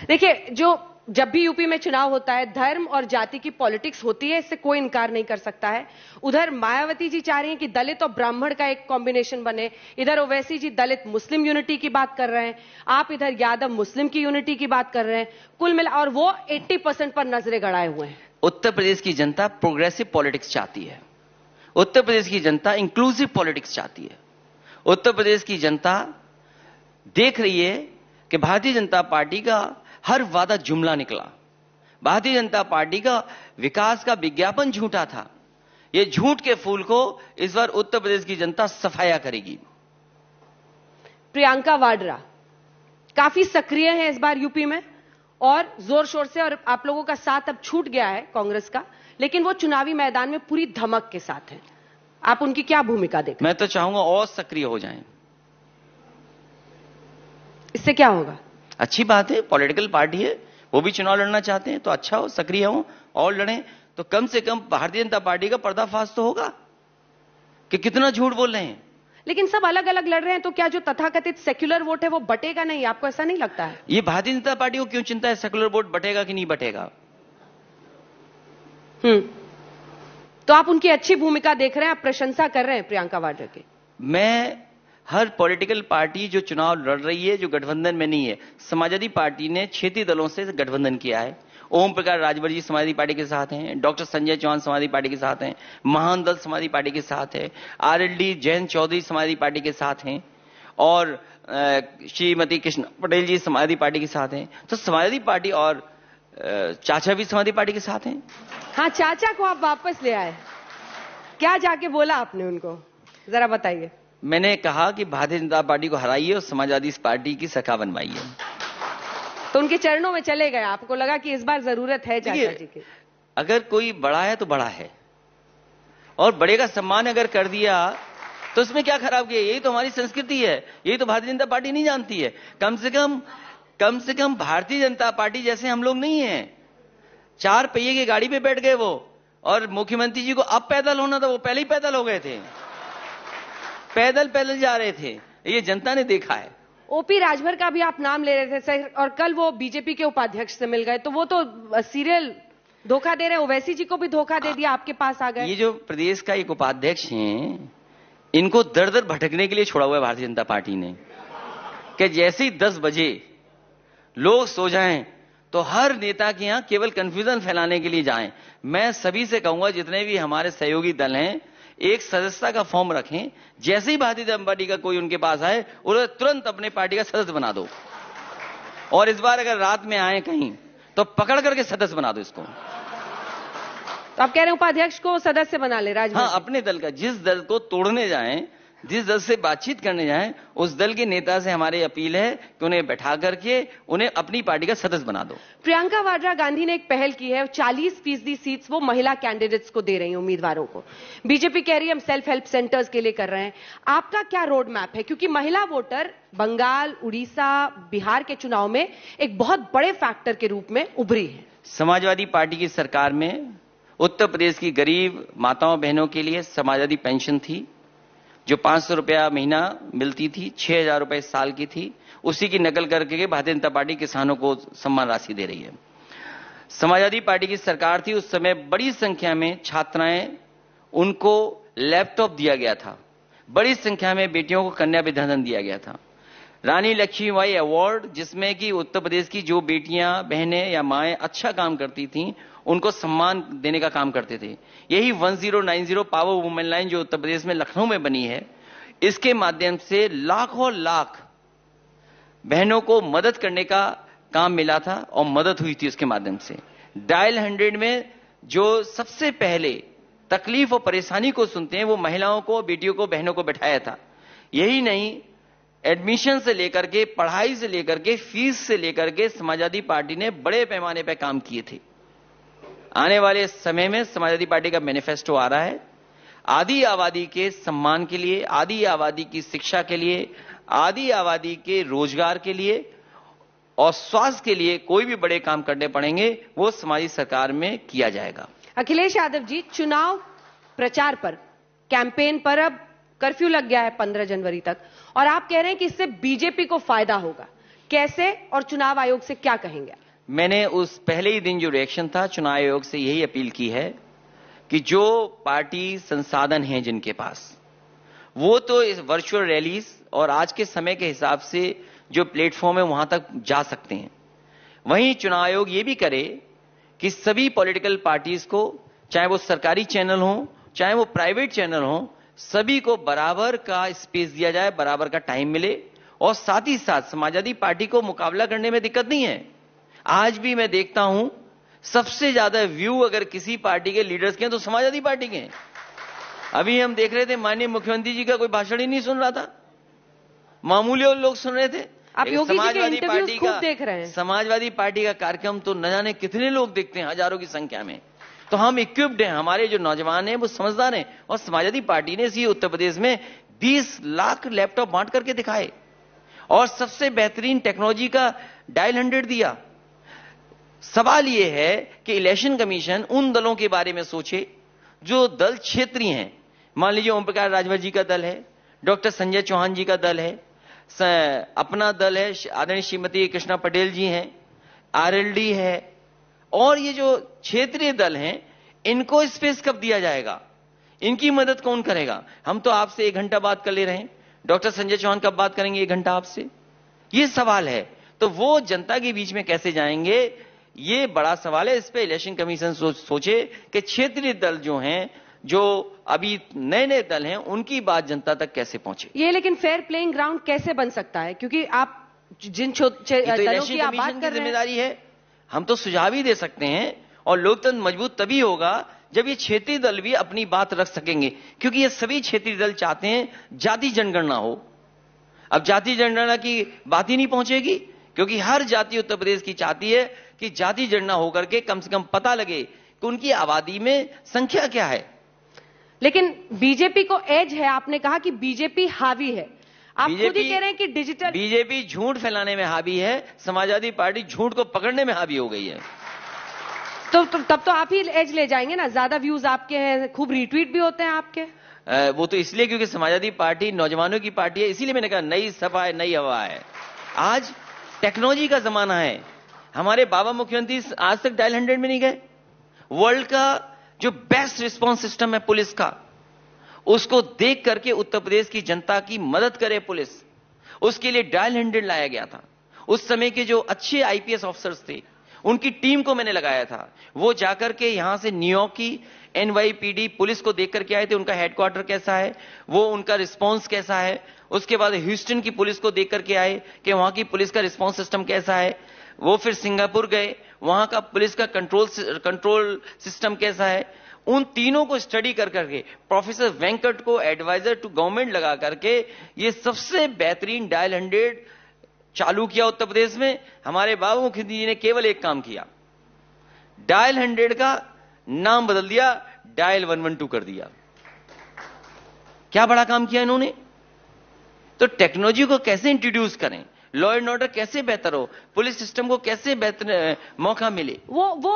देखिए, जब भी यूपी में चुनाव होता है, धर्म और जाति की पॉलिटिक्स होती है, इससे कोई इनकार नहीं कर सकता है। उधर मायावती जी चाह रही हैं कि दलित और ब्राह्मण का एक कॉम्बिनेशन बने, इधर ओवैसी जी दलित मुस्लिम यूनिटी की बात कर रहे हैं, आप इधर यादव मुस्लिम की यूनिटी की बात कर रहे हैं, कुल मिला और वो 80% पर नजरें गड़ाए हुए हैं। उत्तर प्रदेश की जनता प्रोग्रेसिव पॉलिटिक्स चाहती है। उत्तर प्रदेश की जनता इंक्लूसिव पॉलिटिक्स चाहती है। उत्तर प्रदेश की जनता देख रही है कि भारतीय जनता पार्टी का हर वादा जुमला निकला। भारतीय जनता पार्टी का विकास का विज्ञापन झूठा था। ये झूठ के फूल को इस बार उत्तर प्रदेश की जनता सफाया करेगी। प्रियंका वाड्रा काफी सक्रिय है इस बार यूपी में और जोर शोर से, और आप लोगों का साथ अब छूट गया है कांग्रेस का, लेकिन वो चुनावी मैदान में पूरी धमक के साथ है। आप उनकी क्या भूमिका देखते हैं? मैं तो चाहूंगा और सक्रिय हो जाएं। इससे क्या होगा? अच्छी बात है, पॉलिटिकल पार्टी है, वो भी चुनाव लड़ना चाहते हैं तो अच्छा हो, सक्रिय हो और लड़ें। तो कम से कम भारतीय जनता पार्टी का पर्दाफाश तो होगा कि कितना झूठ बोल रहे हैं। लेकिन सब अलग अलग लड़ रहे हैं, तो क्या जो तथाकथित सेक्युलर वोट है वो बटेगा नहीं? आपको ऐसा नहीं लगता है? ये भारतीय जनता पार्टी को क्यों चिंता है सेक्युलर वोट बटेगा कि नहीं बटेगा? तो आप उनकी अच्छी भूमिका देख रहे हैं, आप प्रशंसा कर रहे हैं प्रियंका वाड्रा की? मैं हर पॉलिटिकल पार्टी जो चुनाव लड़ रही है, जो गठबंधन में नहीं है, समाजवादी पार्टी ने क्षेत्रीय दलों से गठबंधन किया है। ओम प्रकाश राजभर जी समाजवादी पार्टी के साथ हैं, डॉक्टर संजय चौहान समाजवादी पार्टी के साथ हैं, महान दल समाजवादी पार्टी के साथ है, आरएलडी जयंत चौधरी समाजवादी पार्टी के साथ हैं और श्रीमती कृष्ण पटेल जी समाजवादी पार्टी के साथ हैं। तो समाजवादी पार्टी और चाचा भी समाजवादी पार्टी के साथ हैं। हाँ, चाचा को आप वापस ले आए, क्या जाके बोला आपने उनको, जरा बताइए। मैंने कहा कि भारतीय जनता पार्टी को हराइए और समाजवादी पार्टी की शाखा बनवाइए। तो उनके चरणों में चले गए? आपको लगा कि इस बार जरूरत है चाचा जी की? अगर कोई बड़ा है तो बड़ा है, और बड़े का सम्मान अगर कर दिया तो उसमें क्या खराब किया? यही तो हमारी संस्कृति है, यही तो भारतीय जनता पार्टी नहीं जानती है। कम से कम भारतीय जनता पार्टी जैसे हम लोग नहीं है। 4 पहिए की गाड़ी पे बैठ गए वो, और मुख्यमंत्री जी को अब पैदल होना था, वो पहले ही पैदल हो गए थे, पैदल जा रहे थे। ये जनता ने देखा है। ओपी राजभर का भी आप नाम ले रहे थे सर, और कल वो बीजेपी के उपाध्यक्ष से मिल गए, तो वो तो सीरियल धोखा दे रहे हैं। ओवैसी जी को भी धोखा दे दिया, आपके पास आ गए। ये जो प्रदेश का एक उपाध्यक्ष हैं, इनको दर दर भटकने के लिए छोड़ा हुआ है भारतीय जनता पार्टी ने, कि जैसे ही 10 बजे लोग सो जाएं तो हर नेता के यहां केवल कंफ्यूजन फैलाने के लिए जाएं। मैं सभी से कहूंगा, जितने भी हमारे सहयोगी दल हैं, एक सदस्यता का फॉर्म रखें। जैसे ही भारतीय जनता पार्टी का कोई उनके पास आए, उन्हें तुरंत अपने पार्टी का सदस्य बना दो, और इस बार अगर रात में आए कहीं तो पकड़ करके सदस्य बना दो इसको। तो आप कह रहे हैं उपाध्यक्ष को सदस्य बना ले राजभर? हाँ, अपने दल का, जिस दल को तोड़ने जाएं, जिस दल से बातचीत करने जाएं, उस दल के नेता से हमारी अपील है कि उन्हें बैठा करके उन्हें अपनी पार्टी का सदस्य बना दो। प्रियंका वाड्रा गांधी ने एक पहल की है, 40% सीट्स वो महिला कैंडिडेट्स को दे रही हैं, उम्मीदवारों को। बीजेपी कह रही है हम सेल्फ हेल्प सेंटर्स के लिए कर रहे हैं। आपका क्या रोड मैप है? क्योंकि महिला वोटर बंगाल, उड़ीसा, बिहार के चुनाव में एक बहुत बड़े फैक्टर के रूप में उभरी है। समाजवादी पार्टी की सरकार में उत्तर प्रदेश की गरीब माताओं बहनों के लिए समाजवादी पेंशन थी, जो 500 रुपया महीना मिलती थी, 6000 रुपए साल की थी। उसी की नकल करके भारतीय जनता पार्टी किसानों को सम्मान राशि दे रही है। समाजवादी पार्टी की सरकार थी, उस समय बड़ी संख्या में छात्राएं, उनको लैपटॉप दिया गया था। बड़ी संख्या में बेटियों को कन्या विद्याधन दिया गया था। रानी लक्ष्मीबाई अवार्ड, जिसमें कि उत्तर प्रदेश की जो बेटियां, बहनें या माएं अच्छा काम करती थीं, उनको सम्मान देने का काम करते थे। यही 1090 पावर वुमेन लाइन जो उत्तर प्रदेश में लखनऊ में बनी है, इसके माध्यम से लाखों लाख बहनों को मदद करने का काम मिला था और मदद हुई थी उसके माध्यम से। डायल 100 में जो सबसे पहले तकलीफ और परेशानी को सुनते हैं, वो महिलाओं को, बेटियों को, बहनों को बैठाया था। यही नहीं, एडमिशन से लेकर के, पढ़ाई से लेकर के, फीस से लेकर के समाजवादी पार्टी ने बड़े पैमाने पर काम किए थे। आने वाले समय में समाजवादी पार्टी का मैनिफेस्टो आ रहा है। आदि आबादी के सम्मान के लिए, आदि आबादी की शिक्षा के लिए, आदि आबादी के रोजगार के लिए और स्वास्थ्य के लिए कोई भी बड़े काम करने पड़ेंगे, वो समाजी सरकार में किया जाएगा। अखिलेश यादव जी, चुनाव प्रचार पर, कैंपेन पर अब कर्फ्यू लग गया है 15 जनवरी तक, और आप कह रहे हैं कि इससे बीजेपी को फायदा होगा। कैसे और चुनाव आयोग से क्या कहेंगे? मैंने उस पहले ही दिन जो रिएक्शन था चुनाव आयोग से यही अपील की है कि जो पार्टी संसाधन हैं जिनके पास, वो तो इस वर्चुअल रैलीज और आज के समय के हिसाब से जो प्लेटफॉर्म है वहां तक जा सकते हैं। वहीं चुनाव आयोग ये भी करे कि सभी पॉलिटिकल पार्टीज को, चाहे वो सरकारी चैनल हो चाहे वो प्राइवेट चैनल हो, सभी को बराबर का स्पेस दिया जाए, बराबर का टाइम मिले। और साथ ही साथ समाजवादी पार्टी को मुकाबला करने में दिक्कत नहीं है। आज भी मैं देखता हूं सबसे ज्यादा व्यू अगर किसी पार्टी के लीडर्स के हैं तो समाजवादी पार्टी के हैं। अभी हम देख रहे थे माननीय मुख्यमंत्री जी का कोई भाषण ही नहीं सुन रहा था, मामूली और लोग सुन रहे थे। आप योगी जी के इंटरव्यूज खूब देख रहे हैं। समाजवादी पार्टी का कार्यक्रम तो न जाने कितने लोग देखते हैं, हजारों की संख्या में। तो हम इक्विप्ड हैं, हमारे जो नौजवान हैं वो समझदार हैं। और समाजवादी पार्टी ने इसी उत्तर प्रदेश में 20 लाख लैपटॉप बांट करके दिखाए और सबसे बेहतरीन टेक्नोलॉजी का डायल 100 दिया। सवाल यह है कि इलेक्शन कमीशन उन दलों के बारे में सोचे जो दल क्षेत्रीय हैं। मान लीजिए ओम प्रकाश राजभर जी का दल है, डॉक्टर संजय चौहान जी का दल है, अपना दल है, आदरणीय श्रीमती कृष्णा पटेल जी हैं, आरएलडी है, और ये जो क्षेत्रीय दल हैं इनको स्पेस कब दिया जाएगा, इनकी मदद कौन करेगा? हम तो आपसे 1 घंटा बात कर ले रहे हैं, डॉक्टर संजय चौहान कब बात करेंगे 1 घंटा आपसे? ये सवाल है। तो वो जनता के बीच में कैसे जाएंगे, ये बड़ा सवाल है। इस पे इलेक्शन कमीशन सोचे कि क्षेत्रीय दल जो हैं, जो अभी नए नए दल हैं, उनकी बात जनता तक कैसे पहुंचे। ये लेकिन फेयर प्लेइंग ग्राउंड कैसे बन सकता है? क्योंकि आप जिन दलों की आप बात कर रहे हैं, जिम्मेदारी है। हम तो सुझाव ही दे सकते हैं और लोकतंत्र मजबूत तभी होगा जब ये क्षेत्रीय दल भी अपनी बात रख सकेंगे। क्योंकि ये सभी क्षेत्रीय दल चाहते हैं जाति जनगणना हो। अब जाति जनगणना की बात ही नहीं पहुंचेगी, क्योंकि हर जाति उत्तर प्रदेश की चाहती है कि जाति जनगणना होकर के कम से कम पता लगे कि उनकी आबादी में संख्या क्या है। लेकिन बीजेपी को एज है। आपने कहा कि बीजेपी हावी है, आप खुद ही कह रहे हैं कि डिजिटल बीजेपी झूठ फैलाने में हावी है, समाजवादी पार्टी झूठ को पकड़ने में हावी हो गई है। तो तब तो आप ही एज ले जाएंगे ना, ज्यादा व्यूज आपके हैं, खूब रिट्वीट भी होते हैं आपके। वो तो इसलिए क्योंकि समाजवादी पार्टी नौजवानों की पार्टी है, इसीलिए मैंने कहा नई सपा है, नई हवा है। आज टेक्नोलॉजी का जमाना है। हमारे बाबा मुख्यमंत्री आज तक डायल 100 में नहीं गए। वर्ल्ड का जो बेस्ट रिस्पॉन्स सिस्टम है पुलिस का, उसको देख करके उत्तर प्रदेश की जनता की मदद करे पुलिस, उसके लिए डायल 100 लाया गया था। उस समय के जो अच्छे आईपीएस ऑफिसर्स थे, उनकी टीम को मैंने लगाया था। वो जाकर के यहां से न्यूयॉर्क की एनवाईपीडी पुलिस को देख करके आए थे, उनका हेडक्वार्टर कैसा है, वो उनका रिस्पॉन्स कैसा है। उसके बाद ह्यूस्टन की पुलिस को देख करके आए कि वहां की पुलिस का रिस्पॉन्स सिस्टम कैसा है। वो फिर सिंगापुर गए, वहां का पुलिस का कंट्रोल सिस्टम कैसा है। उन तीनों को स्टडी कर करके प्रोफेसर वेंकट को एडवाइजर टू गवर्नमेंट लगा करके ये सबसे बेहतरीन डायल 100 चालू किया उत्तर प्रदेश में। हमारे बाबू मुखर्जी जी ने केवल एक काम किया, डायल 100 का नाम बदल दिया, डायल 112 कर दिया। क्या बड़ा काम किया इन्होंने। तो टेक्नोलॉजी को कैसे इंट्रोड्यूस करें, लॉ एंड ऑर्डर कैसे बेहतर हो, पुलिस सिस्टम को कैसे बेहतर मौका मिले, वो